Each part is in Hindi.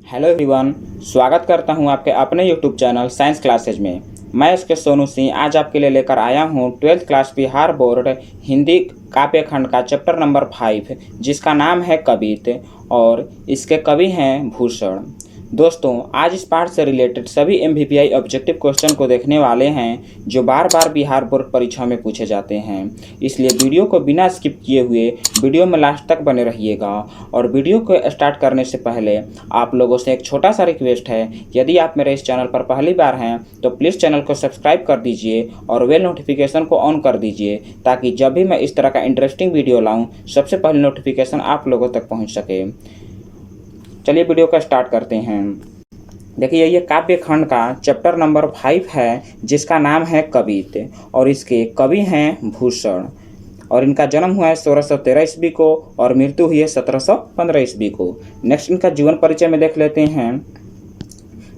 हेलो एवरीवन, स्वागत करता हूं आपके अपने यूट्यूब चैनल साइंस क्लासेज में। मैं इसके सोनू सिंह आज आपके लिए लेकर आया हूं 12th class Bihar board Hindi काव्य खंड का चैप्टर नंबर 5, जिसका नाम है कवित और इसके कवि हैं भूषण। दोस्तों, आज इस पाठ से रिलेटेड सभी MVPI ऑब्जेक्टिव क्वेश्चन को देखने वाले हैं जो बार बार बिहार बोर्ड परीक्षा में पूछे जाते हैं। इसलिए वीडियो को बिना स्किप किए हुए वीडियो में लास्ट तक बने रहिएगा। और वीडियो को स्टार्ट करने से पहले आप लोगों से एक छोटा सा रिक्वेस्ट है, यदि आप मेरे इस चैनल पर पहली बार हैं तो प्लीज़ चैनल को सब्सक्राइब कर दीजिए और बेल नोटिफिकेशन को ऑन कर दीजिए, ताकि जब भी मैं इस तरह का इंटरेस्टिंग वीडियो लाऊं सबसे पहले नोटिफिकेशन आप लोगों तक पहुँच सके। चलिए वीडियो का स्टार्ट करते हैं। देखिए, ये काव्य खंड का चैप्टर नंबर 5 है, जिसका नाम है कवित और इसके कवि हैं भूषण। और इनका जन्म हुआ है 1613 ईस्वी को और मृत्यु हुई है 1715 ईस्वी को। नेक्स्ट इनका जीवन परिचय में देख लेते हैं।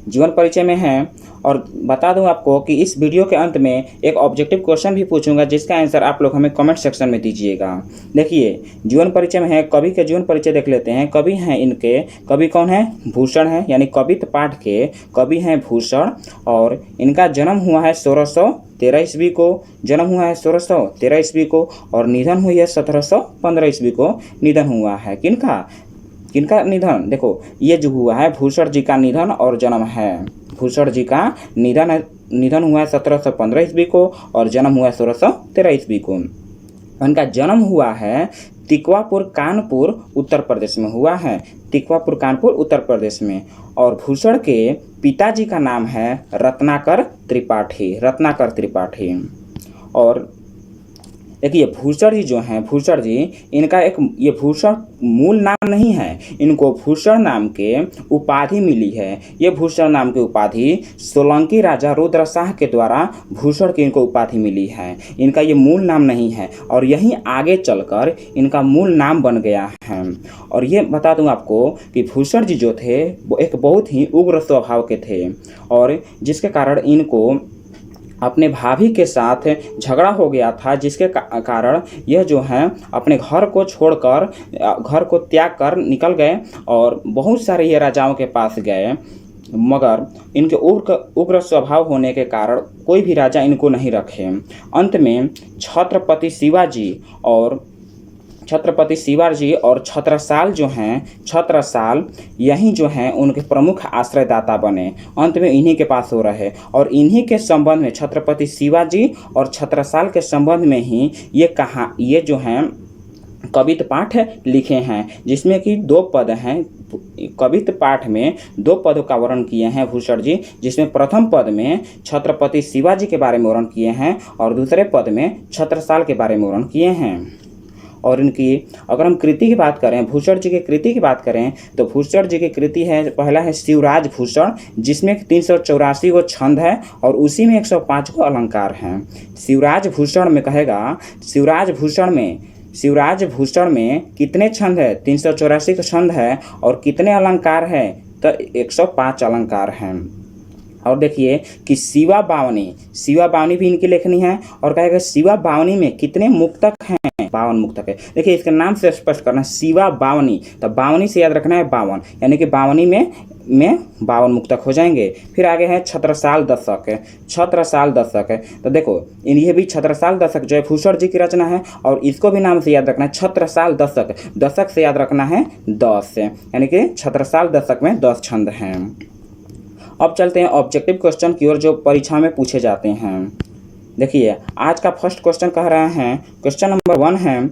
जीवन परिचय में है, और बता दूं आपको कि इस वीडियो के अंत में एक ऑब्जेक्टिव क्वेश्चन भी पूछूंगा, जिसका आंसर आप लोग हमें कमेंट सेक्शन में दीजिएगा। देखिए, जीवन परिचय में है, कवि के जीवन परिचय देख लेते हैं। कवि हैं इनके, कवि कौन है? भूषण है, यानी कवित पाठ के कवि हैं भूषण। और इनका जन्म हुआ है 1613 ईस्वी को, जन्म हुआ है 1613 ईस्वी को और निधन हुई है 1715 ईस्वी को निधन हुआ है। किनका निधन? देखो, ये जो हुआ है भूषण जी का निधन और जन्म है। भूषण जी का निधन हुआ है 1715 ईस्वी को और जन्म हुआ है 1613 ईस्वी को। उनका जन्म हुआ है तिकवापुर कानपुर उत्तर प्रदेश में हुआ है, तिकवापुर कानपुर उत्तर प्रदेश में। और भूषण के पिताजी का नाम है रत्नाकर त्रिपाठी। और देखिए, भूषण जी जो हैं, भूषण जी इनका ये भूषण मूल नाम नहीं है, इनको भूषण नाम के उपाधि मिली है। ये भूषण नाम की उपाधि सोलंकी राजा रुद्र शाह के द्वारा भूषण की इनको उपाधि मिली है। इनका ये मूल नाम नहीं है और यहीं आगे चलकर इनका मूल नाम बन गया है। और ये बता दूं आपको कि भूषण जी जो थे वो एक बहुत ही उग्र स्वभाव के थे, और जिसके कारण इनको अपने भाभी के साथ झगड़ा हो गया था, जिसके कारण यह जो है अपने घर को छोड़कर, घर को त्याग कर निकल गए और बहुत सारे ये राजाओं के पास गए, मगर इनके उग्र स्वभाव होने के कारण कोई भी राजा इनको नहीं रखे। अंत में छत्रपति शिवाजी और छत्रसाल जो हैं, छत्रसाल यहीं जो हैं उनके प्रमुख आश्रयदाता बने। अंत में इन्हीं के पास हो रहे और इन्हीं के संबंध में, छत्रपति शिवाजी और छत्रसाल के संबंध में ही ये जो हैं कवित पाठ लिखे हैं, जिसमें कि 2 पद हैं। कवित पाठ में 2 पदों का वर्णन किए हैं भूषण जी, जिसमें प्रथम पद में छत्रपति शिवाजी के बारे में वर्णन किए हैं और दूसरे पद में छत्रसाल के बारे में वर्णन किए हैं। और इनकी अगर हम कृति की बात करें, भूषण जी की कृति की बात करें, तो भूषण जी की कृति है, पहला है शिवराज भूषण, जिसमें 384 गो छंद है और उसी में 105 गो अलंकार हैं। शिवराज भूषण में कितने छंद है? 384 के छंद है और कितने अलंकार है? तो 105 अलंकार हैं। और देखिए कि शिवा बावनी भी इनकी लेखनी है, और कहेगा शिवा बावनी में कितने मुक्तक हैं? 52 मुक्तक है। देखिए, इसके नाम से स्पष्ट करना, शिवा बावनी, तो बावनी से याद रखना है 52, यानी कि बावनी में 52 मुक्तक हो जाएंगे। फिर आगे है छत्रसाल दशक है। तो देखो, ये भी छत्रसाल दशक जो है भूषण जी की रचना है, और इसको भी नाम से याद रखना है छत्रसाल दशक से याद रखना है 10, यानी कि छत्रसाल दशक में 10 छंद हैं। अब चलते हैं ऑब्जेक्टिव क्वेश्चन की ओर, जो परीक्षा में पूछे जाते हैं। देखिए, आज का फर्स्ट क्वेश्चन कह रहे हैं, क्वेश्चन नंबर 1 है,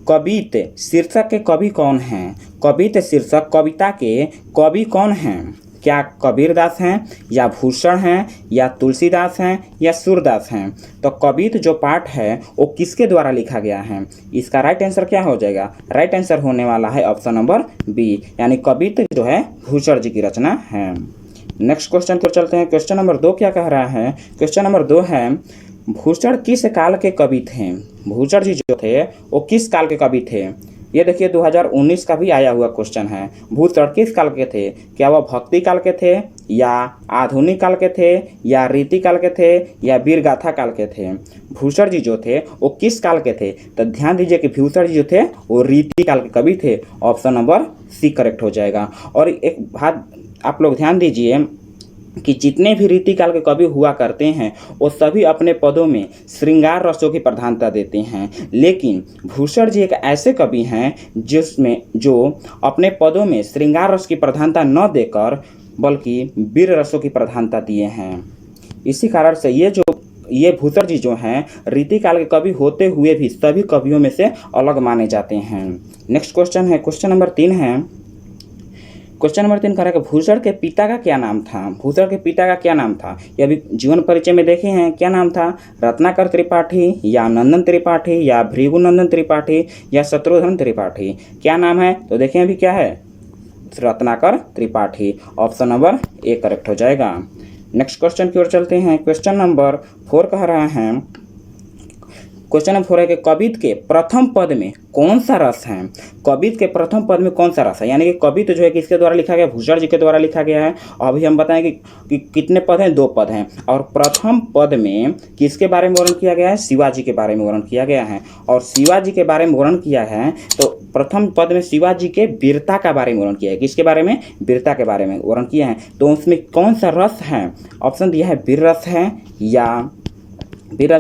कवित शीर्षक के कवि कौन हैं? कवित शीर्षक कविता के कवि कौन हैं? क्या कबीरदास हैं, या भूषण हैं, या तुलसीदास हैं, या सूरदास हैं? तो कवित जो पाठ है वो किसके द्वारा लिखा गया है? इसका राइट आंसर क्या हो जाएगा? राइट आंसर होने वाला है ऑप्शन नंबर बी, यानी कवित जो है भूषण जी की रचना है। नेक्स्ट क्वेश्चन पर चलते हैं। क्वेश्चन नंबर 2 क्या कह रहा है? क्वेश्चन नंबर 2 है, भूषण किस काल के कवि थे? भूषण जी जो थे वो किस काल के कवि थे? ये देखिए 2019 का भी आया हुआ क्वेश्चन है। भूषण किस काल के थे? क्या वह भक्ति काल के थे, या आधुनिक काल के थे, या रीति काल के थे, या वीर गाथा काल के थे? भूषण जी जो थे वो किस काल के थे? तो ध्यान दीजिए कि भूषण जी जो थे वो रीति काल के कवि थे। ऑप्शन नंबर सी करेक्ट हो जाएगा। और एक बात आप लोग ध्यान दीजिए कि जितने भी रीतिकाल के कवि हुआ करते हैं वो सभी अपने पदों में श्रृंगार रसों की प्रधानता देते हैं, लेकिन भूषण जी एक ऐसे कवि हैं जो अपने पदों में श्रृंगार रस की प्रधानता न देकर बल्कि वीर रसों की प्रधानता दिए हैं। इसी कारण से ये भूषण जी जो हैं रीतिकाल के कवि होते हुए भी सभी कवियों में से अलग माने जाते हैं। नेक्स्ट क्वेश्चन है, क्वेश्चन नंबर 3 है। क्वेश्चन नंबर 3 कह रहा है कि भूषण के पिता का क्या नाम था? भूषण के पिता का क्या नाम था? ये अभी जीवन परिचय में देखे हैं, क्या नाम था? रत्नाकर त्रिपाठी या नंदन त्रिपाठी या भृगुनंदन त्रिपाठी या शत्रुघ्न त्रिपाठी? क्या नाम है? तो देखें अभी क्या है, Ratnakar Tripathi. Option number A correct हो जाएगा। नेक्स्ट क्वेश्चन की ओर चलते हैं। क्वेश्चन नंबर 4 कह रहा है, क्वेश्चन नंबर 4 है कि कवित के प्रथम पद में कौन सा रस है? कवित के प्रथम पद में कौन सा रस है? यानी कि कवित जो है किसके द्वारा लिखा गया? भूषण जी के द्वारा लिखा गया है। अभी हम बताएं कि कितने पद हैं? 2 पद हैं। और प्रथम पद में किसके बारे में वर्णन किया गया है? शिवाजी के बारे में वर्णन किया गया है। और शिवाजी के बारे में वर्णन किया है तो प्रथम पद में शिवाजी के वीरता का बारे में वर्णन किया है। किसके बारे में? वीरता के बारे में वर्णन किया है। तो उसमें कौन सा रस है? ऑप्शन दिया है वीर रस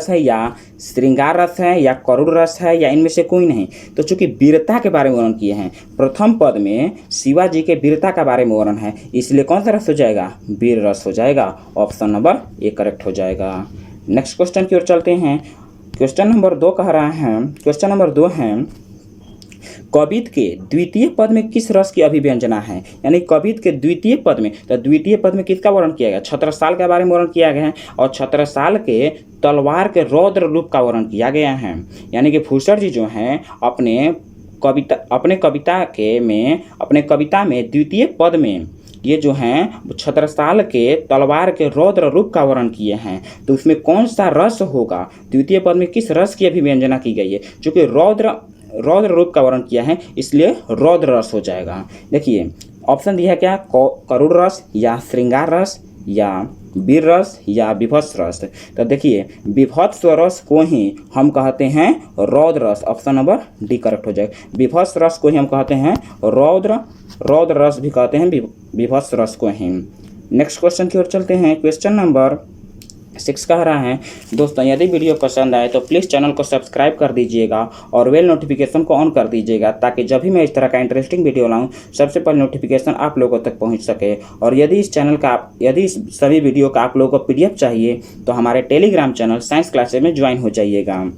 है या श्रृंगार रस है या करुण रस है या इनमें से कोई नहीं। तो चूंकि वीरता के बारे में वर्णन किए हैं, प्रथम पद में शिवाजी के वीरता का बारे में वर्णन है, इसलिए कौन सा रस हो जाएगा? वीर रस हो जाएगा। ऑप्शन नंबर ए करेक्ट हो जाएगा। नेक्स्ट क्वेश्चन की ओर चलते हैं। क्वेश्चन नंबर 2 कह रहा है, क्वेश्चन नंबर 2 है कवित के द्वितीय पद में किस रस की अभिव्यंजना है? यानी कवित के द्वितीय पद में, तो द्वितीय पद में किसका वर्णन किया गया? छत्रसाल के बारे में वर्णन किया गया है और छत्रसाल के तलवार के रौद्र रूप का वर्णन किया गया है। यानी कि भूषण जी जो हैं अपने कविता में द्वितीय पद में ये जो हैं छत्रसाल के तलवार के रौद्र रूप का वर्णन किए हैं। तो उसमें कौन सा रस होगा? द्वितीय पद में किस रस की अभिव्यंजना की गई है? चूँकि रौद्र रूप का वर्णन किया है इसलिए रौद्र रस हो जाएगा। देखिए ऑप्शन दिया है क्या? करुण रस या श्रृंगार रस या वीर रस या विभत्स रस। तो देखिए विभत्स रस को ही हम कहते हैं रौद्र रस। ऑप्शन नंबर डी करेक्ट हो जाएगा। विभत्स रस को ही हम कहते हैं रौद्र रस भी कहते हैं विभत्स रस को ही। नेक्स्ट क्वेश्चन की ओर चलते हैं। क्वेश्चन नंबर 6 कह रहा है, दोस्तों यदि वीडियो पसंद आए तो प्लीज़ चैनल को सब्सक्राइब कर दीजिएगा और बेल नोटिफिकेशन को ऑन कर दीजिएगा ताकि जब भी मैं इस तरह का इंटरेस्टिंग वीडियो लाऊं सबसे पहले नोटिफिकेशन आप लोगों तक पहुंच सके। और यदि इस सभी वीडियो का आप लोगों को PDF चाहिए तो हमारे टेलीग्राम चैनल साइंस क्लासेज में ज्वाइन हो जाइएगा।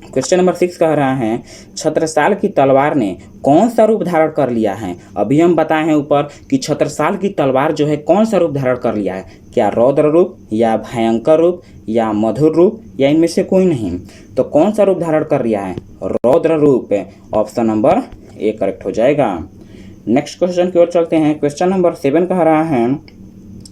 क्वेश्चन नंबर 6 कह रहा है, छत्रसाल की तलवार ने कौन सा रूप धारण कर लिया है? अभी हम बताए हैं ऊपर कि छत्रसाल की तलवार जो है कौन सा रूप धारण कर लिया है? क्या रौद्र रूप या भयंकर रूप या मधुर रूप या इनमें से कोई नहीं? तो कौन सा रूप धारण कर लिया है? रौद्र रूप। ऑप्शन नंबर ए करेक्ट हो जाएगा। नेक्स्ट क्वेश्चन की ओर चलते हैं। क्वेश्चन नंबर 7 कह रहा है,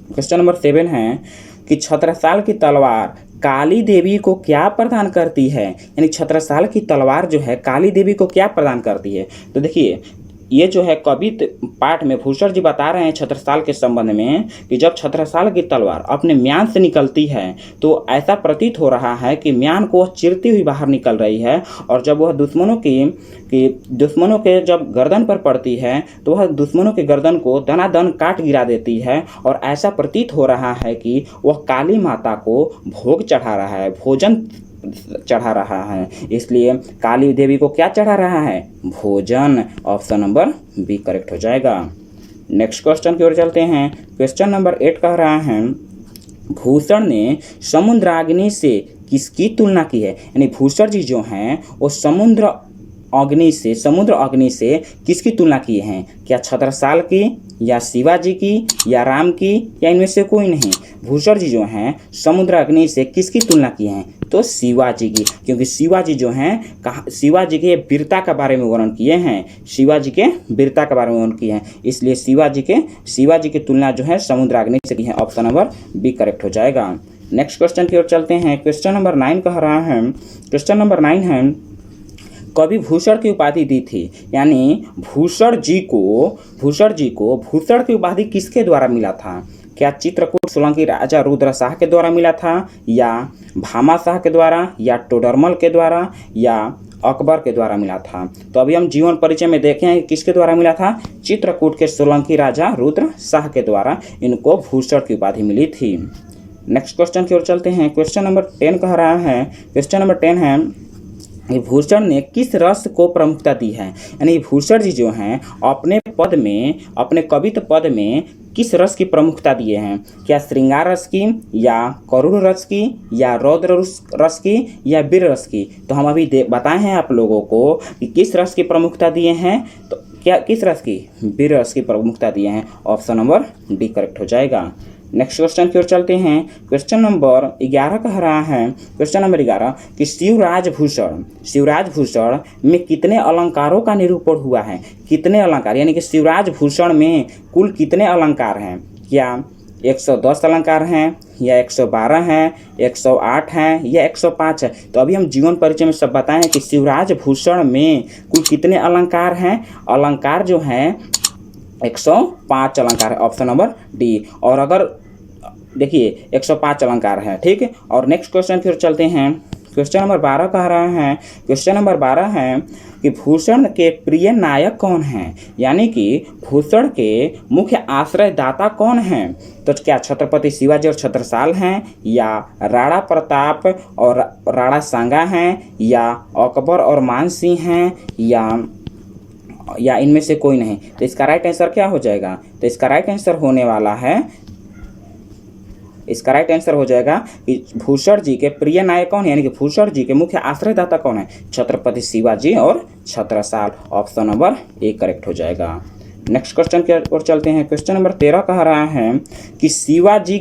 क्वेश्चन नंबर 7 है कि छत्रसाल की तलवार काली देवी को क्या प्रदान करती है? यानी छत्रसाल की तलवार जो है काली देवी को क्या प्रदान करती है? तो देखिए ये जो है कवित पाठ में भूषण जी बता रहे हैं छत्रसाल के संबंध में कि जब छत्रसाल की तलवार अपने म्यान से निकलती है तो ऐसा प्रतीत हो रहा है कि म्यान को वह चिरती हुई बाहर निकल रही है और जब वह दुश्मनों के जब गर्दन पर पड़ती है तो वह दुश्मनों के गर्दन को दनादन काट गिरा देती है और ऐसा प्रतीत हो रहा है कि वह काली माता को भोग चढ़ा रहा है, भोजन चढ़ा रहा है। इसलिए काली देवी को क्या चढ़ा रहा है? भोजन। ऑप्शन नंबर बी करेक्ट हो जाएगा। नेक्स्ट क्वेश्चन की ओर चलते हैं। क्वेश्चन नंबर 8 कह रहा है, भूषण ने समुद्राग्नि से किसकी तुलना की है? यानी भूषण जी जो हैं वो समुद्र अग्नि से किसकी तुलना किए हैं? क्या छत्रसाल की या शिवाजी की या राम की या इनमें से कोई नहीं? भूषण जी जो हैं समुद्र अग्नि से किसकी तुलना किए हैं? तो शिवाजी की, क्योंकि शिवाजी जो हैं शिवाजी के वीरता के बारे में वर्णन किए हैं, शिवाजी के वीरता के बारे में वर्णन किए हैं, इसलिए शिवाजी की तुलना जो है समुद्र अग्नि से की है। ऑप्शन नंबर बी करेक्ट हो जाएगा। नेक्स्ट क्वेश्चन की ओर चलते हैं। क्वेश्चन नंबर 9 कह रहा है, क्वेश्चन नंबर 9 है, कवि भूषण की उपाधि दी थी। यानी भूषण जी को भूषण की उपाधि किसके द्वारा मिला था? क्या चित्रकूट सोलंकी राजा रुद्र शाह के द्वारा मिला था या भामा शाह के द्वारा या टोडरमल के द्वारा या अकबर के द्वारा मिला था। तो अभी हम जीवन परिचय में देखे हैं कि किसके द्वारा मिला था, चित्रकूट के सोलंकी राजा रुद्र शाह के द्वारा इनको भूषण की उपाधि मिली थी। नेक्स्ट क्वेश्चन की ओर चलते हैं। क्वेश्चन नंबर 10 कह रहा है, क्वेश्चन नंबर 10 है कि भूषण ने किस रस को प्रमुखता दी है। यानी भूषण जी जो हैं अपने पद में, अपने कवित्व पद में किस रस की प्रमुखता दिए हैं, क्या श्रृंगार रस की, या करुण रस की, या रौद्र रस की, या वीर रस की। तो हम अभी बताए हैं आप लोगों को कि किस रस की प्रमुखता दिए हैं, तो क्या किस रस की, वीर रस की प्रमुखता दिए हैं। ऑप्शन नंबर डी करेक्ट हो जाएगा। नेक्स्ट क्वेश्चन की ओर चलते हैं। क्वेश्चन नंबर 11 कह रहा है, क्वेश्चन नंबर 11 कि शिवराज भूषण में कितने अलंकारों का निरूपण हुआ है। कितने अलंकार, यानी कि शिवराज भूषण में कुल कितने अलंकार हैं, क्या 110 अलंकार हैं, या 112 हैं, 108 हैं, या 105 है। तो अभी हम जीवन परिचय में सब बताएं कि शिवराज भूषण में कुल कितने अलंकार हैं। अलंकार जो हैं 105 अलंकार है, ऑप्शन नंबर डी। और अगर देखिए 105 अलंकार है, ठीक है। और नेक्स्ट क्वेश्चन फिर चलते हैं। क्वेश्चन नंबर 12 कह रहा है, क्वेश्चन नंबर 12 है कि भूषण के प्रिय नायक कौन हैं, यानी कि भूषण के मुख्य आश्रयदाता कौन हैं। तो क्या छत्रपति शिवाजी और छत्रसाल हैं, या राणा प्रताप और राणा सांगा हैं, या अकबर और मानसिंह हैं, या इनमें से कोई नहीं। तो इसका राइट आंसर क्या हो जाएगा, तो इसका राइट आंसर होने वाला है, इसका राइट आंसर हो जाएगा कि भूषण जी के प्रिय नायक कौन है, यानी कि भूषण जी के मुख्य आश्रयदाता कौन है, छत्रपति शिवाजी और Chhatrasal. Option number A correct हो जाएगा। नेक्स्ट क्वेश्चन की ओर चलते हैं। क्वेश्चन नंबर 13 कह रहा है कि शिवाजी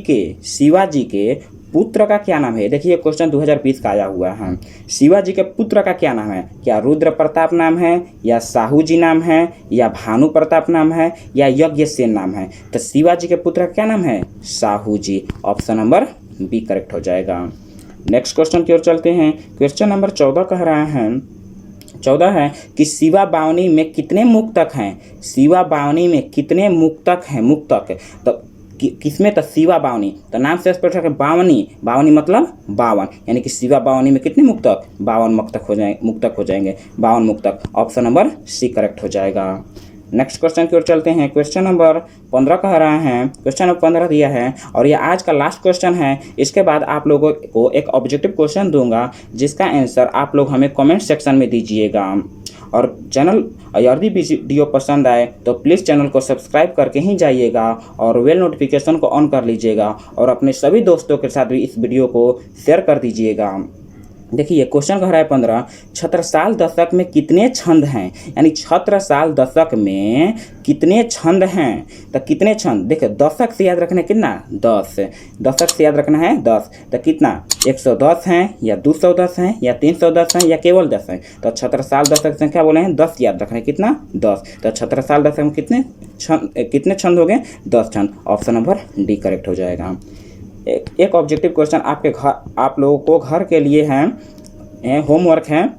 के पुत्र का क्या नाम है। देखिए क्वेश्चन 2020 का आया हुआ है। शिवाजी के पुत्र का क्या नाम है, क्या रुद्र प्रताप नाम है, या साहू जी नाम है, या भानु प्रताप नाम है, या यज्ञसेन नाम है। तो शिवाजी के पुत्र का क्या नाम है, साहू जी। ऑप्शन नंबर बी करेक्ट हो जाएगा। नेक्स्ट क्वेश्चन की ओर चलते हैं। क्वेश्चन नंबर 14 कह रहा है, 14 है कि शिवा बावनी में कितने मुक्तक हैं। शिवा बावनी में कितने मुक्तक हैं, मुक्तक तो किसमें, तो शिवा बावनी। तो नाम से स्पष्ट है कि बावनी मतलब 52, यानी कि शिवा बावनी में कितने मुक्तक, 52 मुक्तक हो जाएंगे 52 मुक्तक। ऑप्शन नंबर सी करेक्ट हो जाएगा। नेक्स्ट क्वेश्चन की ओर चलते हैं। क्वेश्चन नंबर 15 कह रहा है, क्वेश्चन नंबर 15 दिया है और ये आज का लास्ट क्वेश्चन है। इसके बाद आप लोगों को एक ऑब्जेक्टिव क्वेश्चन दूंगा जिसका आंसर आप लोग हमें कमेंट सेक्शन में दीजिएगा। और चैनल यदि वीडियो पसंद आए तो प्लीज़ चैनल को सब्सक्राइब करके ही जाइएगा और बेल नोटिफिकेशन को ऑन कर लीजिएगा और अपने सभी दोस्तों के साथ भी इस वीडियो को शेयर कर दीजिएगा। देखिए क्वेश्चन कह रहा है 15, छत्रसाल दशक में कितने छंद हैं, यानी छत्रसाल दशक में कितने छंद हैं। तो कितने छंद, देखिए दशक से याद रखना कितना, 10, दशक से याद रखना है 10। तो कितना 110 हैं, या 210 हैं, या 310 हैं, या केवल 10 हैं। तो छत्रसाल दशक संख्या बोले हैं 10 याद रखना है, कितना 10। तो छत्रसाल दशक में कितने छंद हो गए, 10 छंद। ऑप्शन नंबर डी करेक्ट हो जाएगा। एक ऑब्जेक्टिव क्वेश्चन आपके घर, आप लोगों को घर के लिए है, होमवर्क है।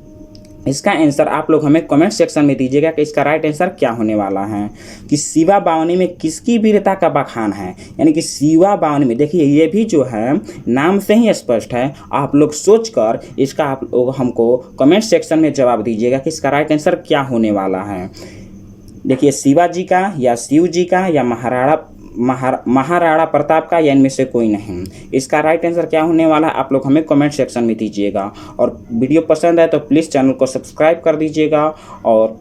इसका आंसर आप लोग हमें कमेंट सेक्शन में दीजिएगा कि इसका राइट आंसर क्या होने वाला है। कि शिवा बावनी में किसकी वीरता का बखान है, यानी कि शिवा बावनी में, देखिए ये भी जो है नाम से ही स्पष्ट है। आप लोग सोचकर इसका आप लोग हमको कमेंट सेक्शन में जवाब दीजिएगा कि इसका राइट आंसर क्या होने वाला है। देखिए शिवाजी का, या शिव जी का, या महाराणा प्रताप का, या इनमें से कोई नहीं। इसका राइट आंसर क्या होने वाला है आप लोग हमें कमेंट सेक्शन में दीजिएगा। और वीडियो पसंद है तो प्लीज़ चैनल को सब्सक्राइब कर दीजिएगा। और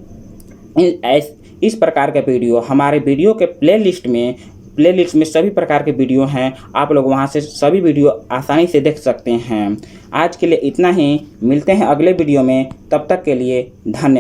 इस प्रकार के वीडियो हमारे वीडियो के प्लेलिस्ट में सभी प्रकार के वीडियो हैं, आप लोग वहां से सभी वीडियो आसानी से देख सकते हैं। आज के लिए इतना ही, मिलते हैं अगले वीडियो में, तब तक के लिए धन्यवाद।